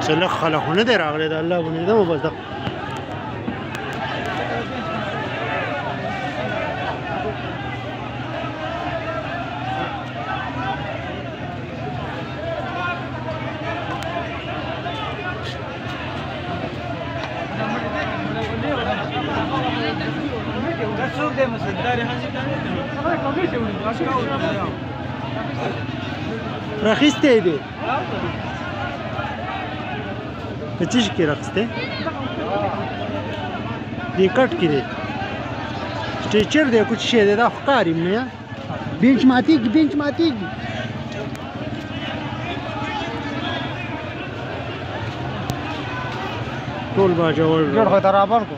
چله خلا خونه دی راغلی د الله بنده مو بس راخیسته دی په چیش کې راخیسته دی کټ کې دی سټیچر دی کوم شی دی دا ښکاري نه بینچ ماتیږي ټول باجوړ جوړ خو برابر کو